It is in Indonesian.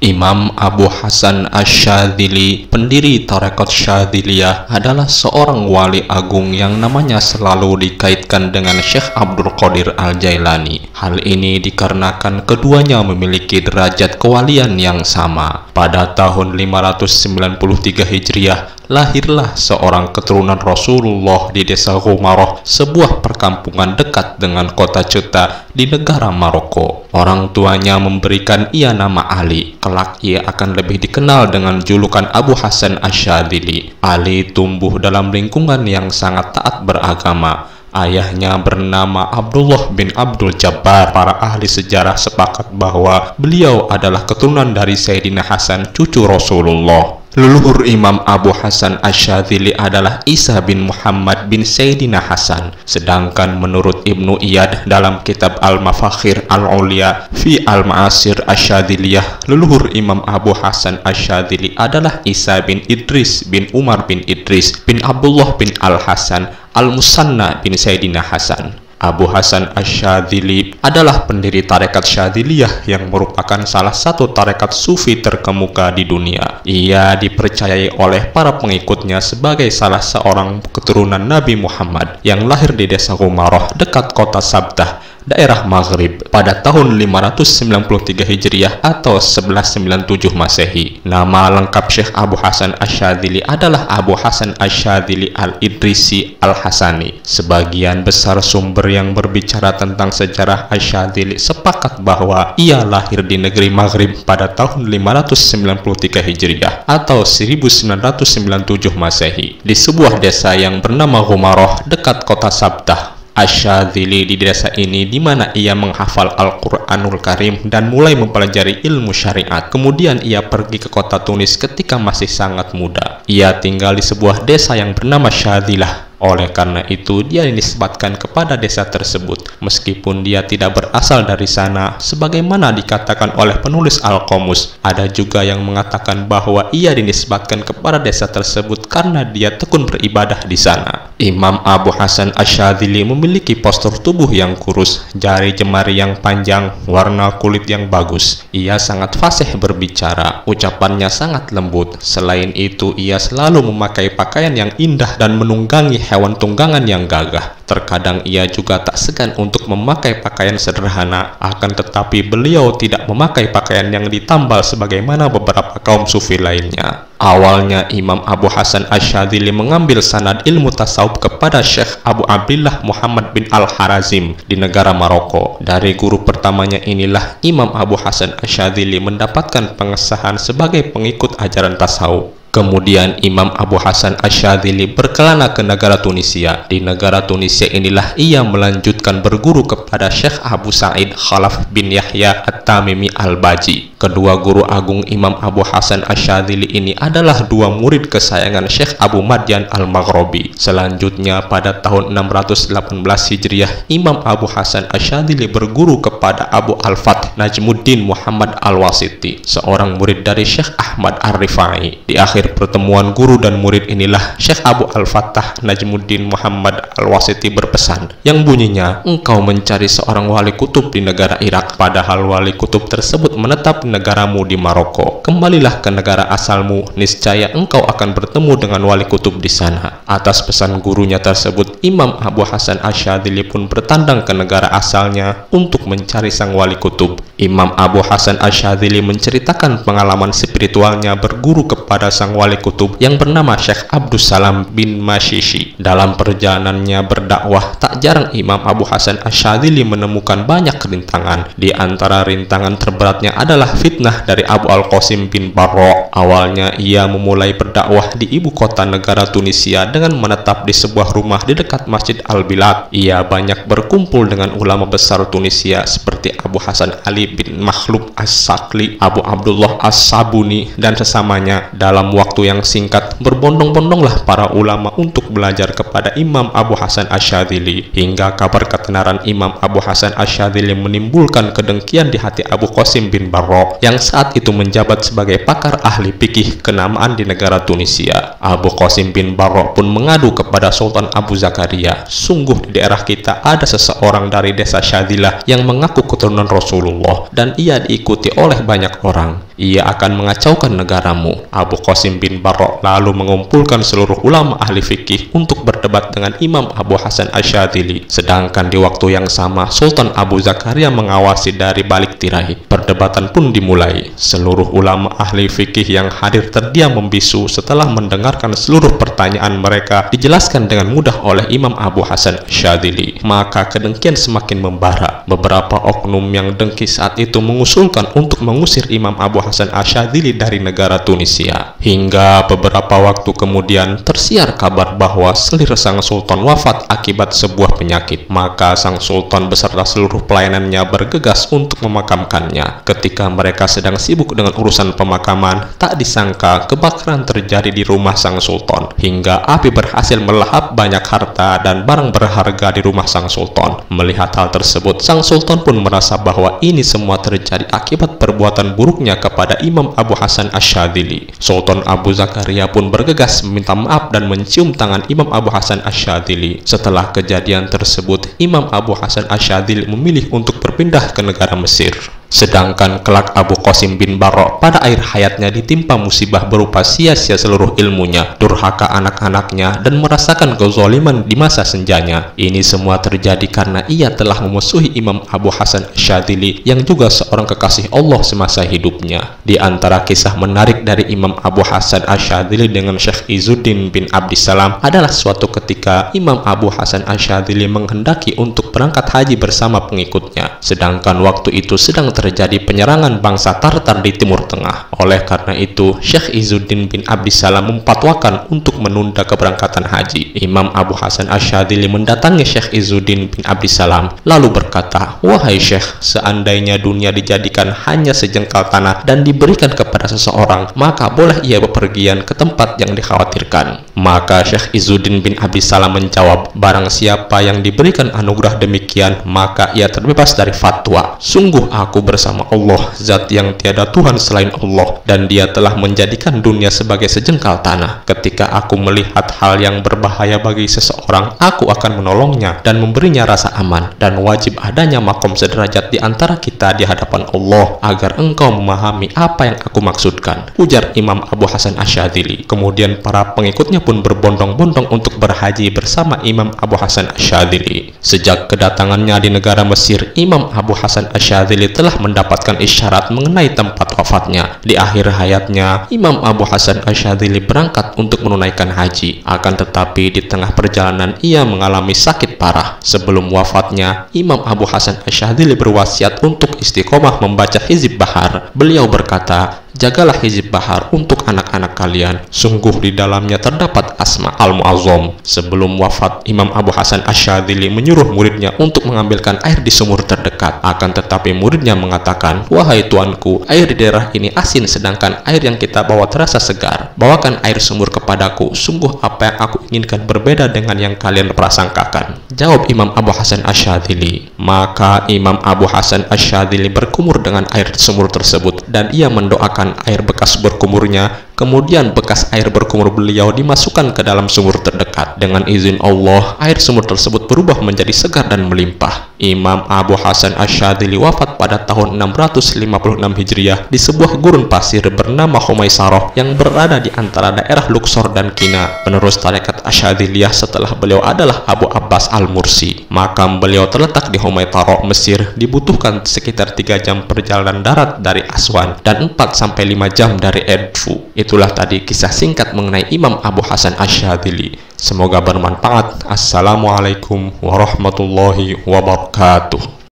Imam Abu Hasan Asy-Syadzili, pendiri Tarekat Syadziliyah, adalah seorang wali agung yang namanya selalu dikaitkan dengan Syekh Abdul Qadir Al-Jailani. Hal ini dikarenakan keduanya memiliki derajat kewalian yang sama. Pada tahun 593 Hijriah, lahirlah seorang keturunan Rasulullah di desa Ghumarah, sebuah perkampungan dekat dengan kota Ceuta di negara Maroko. Orang tuanya memberikan ia nama Ali. Kelak ia akan lebih dikenal dengan julukan Abu Hasan Asy-Syadzili. Ali tumbuh dalam lingkungan yang sangat taat beragama. Ayahnya bernama Abdullah bin Abdul Jabbar. Para ahli sejarah sepakat bahwa beliau adalah keturunan dari Sayyidina Hasan, cucu Rasulullah. Leluhur Imam Abu Hasan Asy-Syadzili adalah Isa bin Muhammad bin Sayyidina Hasan. Sedangkan menurut Ibnu Iyad dalam kitab Al-Mafakhir Al-Ulia fi Al-Ma'asir Asy-Syadziliyah, leluhur Imam Abu Hasan Asy-Syadzili adalah Isa bin Idris bin Umar bin Idris bin Abdullah bin Al-Hasan Al-Musanna bin Sayyidina Hasan. Abu Hasan Asy-Syadzili adalah pendiri Tarekat Syadziliyah yang merupakan salah satu tarekat sufi terkemuka di dunia. Ia dipercayai oleh para pengikutnya sebagai salah seorang keturunan Nabi Muhammad yang lahir di desa Ghumarah dekat kota Sabtah, daerah Maghrib, pada tahun 593 Hijriah atau 1197 Masehi. Nama lengkap Syekh Abu Hasan Asy-Syadzili adalah Abu Hasan Asy-Syadzili Al-Idrisi Al-Hasani. Sebagian besar sumber yang berbicara tentang sejarah Asy-Syadzili sepakat bahwa ia lahir di negeri Maghrib pada tahun 593 Hijriah atau 1997 Masehi di sebuah desa yang bernama Ghumarah dekat kota Sabtah. Asy-Syadzili di desa ini di mana ia menghafal Al-Qur'anul Karim dan mulai mempelajari ilmu syariat. Kemudian ia pergi ke kota Tunis ketika masih sangat muda. Ia tinggal di sebuah desa yang bernama Syadzilah. Oleh karena itu, dia dinisbatkan kepada desa tersebut, meskipun dia tidak berasal dari sana, sebagaimana dikatakan oleh penulis Al-Qomus. Ada juga yang mengatakan bahwa ia dinisbatkan kepada desa tersebut karena dia tekun beribadah di sana. Imam Abu Hasan Asy-Syadzili memiliki postur tubuh yang kurus, jari jemari yang panjang, warna kulit yang bagus. Ia sangat fasih berbicara, ucapannya sangat lembut. Selain itu, ia selalu memakai pakaian yang indah dan menunggangi hewan tunggangan yang gagah. Terkadang ia juga tak segan untuk memakai pakaian sederhana, akan tetapi beliau tidak memakai pakaian yang ditambal sebagaimana beberapa kaum sufi lainnya. Awalnya Imam Abu Hasan Asy-Syadzili mengambil sanad ilmu tasawuf kepada Syekh Abu Abdillah Muhammad bin Al-Harazim di negara Maroko. Dari guru pertamanya inilah Imam Abu Hasan Asy-Syadzili mendapatkan pengesahan sebagai pengikut ajaran tasawuf. Kemudian Imam Abu Hasan Asy-Syadzili berkelana ke negara Tunisia. Di negara Tunisia inilah ia melanjutkan berguru kepada Syekh Abu Sa'id Khalaf bin Yahya At-Tamimi Al-Baji. Kedua guru agung Imam Abu Hasan Asy-Syadzili ini adalah dua murid kesayangan Syekh Abu Madyan Al-Maghribi. Selanjutnya pada tahun 618 Hijriah, Imam Abu Hasan Asy-Syadzili berguru kepada Abu Al-Fath Najmuddin Muhammad Al-Wasiti, seorang murid dari Syekh Ahmad Ar-Rifai. Di akhir pertemuan guru dan murid inilah Syekh Abu Al-Fattah Najmuddin Muhammad Al-Wasiti berpesan, yang bunyinya, "Engkau mencari seorang wali kutub di negara Irak, padahal wali kutub tersebut menetap di negaramu di Maroko. Kembalilah ke negara asalmu, niscaya engkau akan bertemu dengan wali kutub di sana." Atas pesan gurunya tersebut, Imam Abu Hasan Asy-Syadzili pun bertandang ke negara asalnya untuk mencari sang wali kutub. Imam Abu Hasan Asy-Syadzili menceritakan pengalaman spiritualnya berguru kepada sang wali kutub yang bernama Syekh Abdus Salam bin Mashishi. Dalam perjalanannya berdakwah, tak jarang Imam Abu Hasan Asy-Syadzili menemukan banyak rintangan. Di antara rintangan terberatnya adalah fitnah dari Abu Al-Qasim bin Barra. Awalnya ia memulai berdakwah di ibu kota negara Tunisia dengan menetap di sebuah rumah di dekat Masjid Al-Bilad. Ia banyak berkumpul dengan ulama besar Tunisia seperti Abu Hasan Ali bin Makhluf As-Sakli, Abu Abdullah As-Sabuni, dan sesamanya. Dalam waktu yang singkat, berbondong-bondonglah para ulama untuk belajar kepada Imam Abu Hasan Asy-Syadzili, hingga kabar ketenaran Imam Abu Hasan Asy-Syadzili menimbulkan kedengkian di hati Abu Qasim bin Barra yang saat itu menjabat menjabat sebagai pakar ahli fikih kenamaan di negara Tunisia. Abu Qasim bin Barra pun mengadu kepada Sultan Abu Zakaria, sungguh di daerah kita ada seseorang dari desa Syadhilah yang mengaku keturunan Rasulullah dan ia diikuti oleh banyak orang. Ia akan mengacaukan negaramu. Abu Qasim bin Barra lalu mengumpulkan seluruh ulama ahli fikih untuk berdebat dengan Imam Abu Hasan Asy-Syadzili. Sedangkan di waktu yang sama, Sultan Abu Zakaria mengawasi dari balik tirai. Perdebatan pun dimulai. Seluruh ulama ahli fikih yang hadir terdiam membisu setelah mendengarkan seluruh pertanyaan mereka dijelaskan dengan mudah oleh Imam Abu Hasan Asy-Syadzili. Maka kedengkian semakin membara. Beberapa oknum yang dengki saat itu mengusulkan untuk mengusir Imam Abu Hasan Asy-Syadzili dari negara Tunisia. Hingga beberapa waktu kemudian tersiar kabar bahwa selir sang sultan wafat akibat sebuah penyakit. Maka sang sultan beserta seluruh pelayanannya bergegas untuk memakamkannya. Ketika mereka sedang sibuk dengan urusan pemakaman, tak disangka kebakaran terjadi di rumah sang sultan hingga api berhasil melahap banyak harta dan barang berharga di rumah sang sultan. Melihat hal tersebut, sang sultan pun merasa bahwa ini semua terjadi akibat perbuatan buruknya kepada Imam Abu Hasan Asy-Syadzili. Sultan Abu Zakaria pun bergegas meminta maaf dan mencium tangan Imam Abu Hasan Asy-Syadzili. Setelah kejadian tersebut, Imam Abu Hasan Asy-Syadzili memilih untuk berpindah ke negara Mesir. Sedangkan kelak Abu Qasim bin Barra pada akhir hayatnya ditimpa musibah berupa sia-sia seluruh ilmunya, durhaka anak-anaknya, dan merasakan kezaliman di masa senjanya. Ini semua terjadi karena ia telah memusuhi Imam Abu Hasan Asy-Syadzili yang juga seorang kekasih Allah semasa hidupnya. Di antara kisah menarik dari Imam Abu Hasan Asy-Syadzili dengan Syekh Izzuddin bin Abdissalam adalah suatu ketika Imam Abu Hasan Asy-Syadzili menghendaki untuk berangkat haji bersama pengikutnya. Sedangkan waktu itu sedang terjadi penyerangan bangsa Tartar di Timur Tengah. Oleh karena itu, Syekh Izzuddin bin Abdissalam memfatwakan untuk menunda keberangkatan haji. Imam Abu Hasan Asy-Syadzili mendatangi Syekh Izzuddin bin Abdissalam lalu berkata, "Wahai Syekh, seandainya dunia dijadikan hanya sejengkal tanah dan diberikan kepada seseorang, maka boleh ia bepergian ke tempat yang dikhawatirkan." Maka Syekh Izzuddin bin Abdissalam menjawab, "Barang siapa yang diberikan anugerah demikian, maka ia terbebas dari fatwa. Sungguh aku bersama Allah, zat yang tiada Tuhan selain Allah, dan dia telah menjadikan dunia sebagai sejengkal tanah. Ketika aku melihat hal yang berbahaya bagi seseorang, aku akan menolongnya dan memberinya rasa aman, dan wajib adanya makom sederajat di antara kita di hadapan Allah, agar engkau memahami apa yang aku maksudkan," ujar Imam Abu Hasan Asy-Syadzili. Kemudian para pengikutnya pun berbondong-bondong untuk berhaji bersama Imam Abu Hasan Asy-Syadzili. Sejak kedatangannya di negara Mesir, Imam Abu Hasan Asy-Syadzili telah mendapatkan isyarat mengenai tempat wafatnya. Di akhir hayatnya, Imam Abu Hasan Asy-Syadzili berangkat untuk menunaikan haji. Akan tetapi di tengah perjalanan ia mengalami sakit parah. Sebelum wafatnya, Imam Abu Hasan Asy-Syadzili berwasiat untuk istiqomah membaca Hizb Bahar. Beliau berkata, "Jagalah Hizb Bahar untuk anak-anak kalian. Sungguh di dalamnya terdapat Asma al-Mu'azzam." Sebelum wafat, Imam Abu Hasan Asy-Syadzili menyuruh muridnya untuk mengambilkan air di sumur terdekat. Akan tetapi muridnya mengatakan, "Wahai tuanku, air di daerah ini asin sedangkan air yang kita bawa terasa segar. Bawakan air sumur kepadaku. Sungguh apa yang aku inginkan berbeda dengan yang kalian prasangkakan," jawab Imam Abu Hasan Asy-Syadzili. Maka Imam Abu Hasan Asy-Syadzili berkumur dengan air sumur tersebut dan ia mendoakan air bekas berkumurnya. Kemudian bekas air berkumur beliau dimasukkan ke dalam sumur terdekat. Dengan izin Allah, air sumur tersebut berubah menjadi segar dan melimpah. Imam Abu Hasan Asy-Syadzili wafat pada tahun 656 Hijriah di sebuah gurun pasir bernama Humaisarah yang berada di antara daerah Luxor dan Kina. Penerus tarekat Asy-Syadziliyah setelah beliau adalah Abu Abbas Al-Mursi. Makam beliau terletak di Humaisarah, Mesir. Dibutuhkan sekitar 3 jam perjalanan darat dari Aswan dan 4-5 jam dari Edfu. Itulah tadi kisah singkat mengenai Imam Abu Hasan Asy-Syadzili. Semoga bermanfaat. Assalamualaikum warahmatullahi wabarakatuh.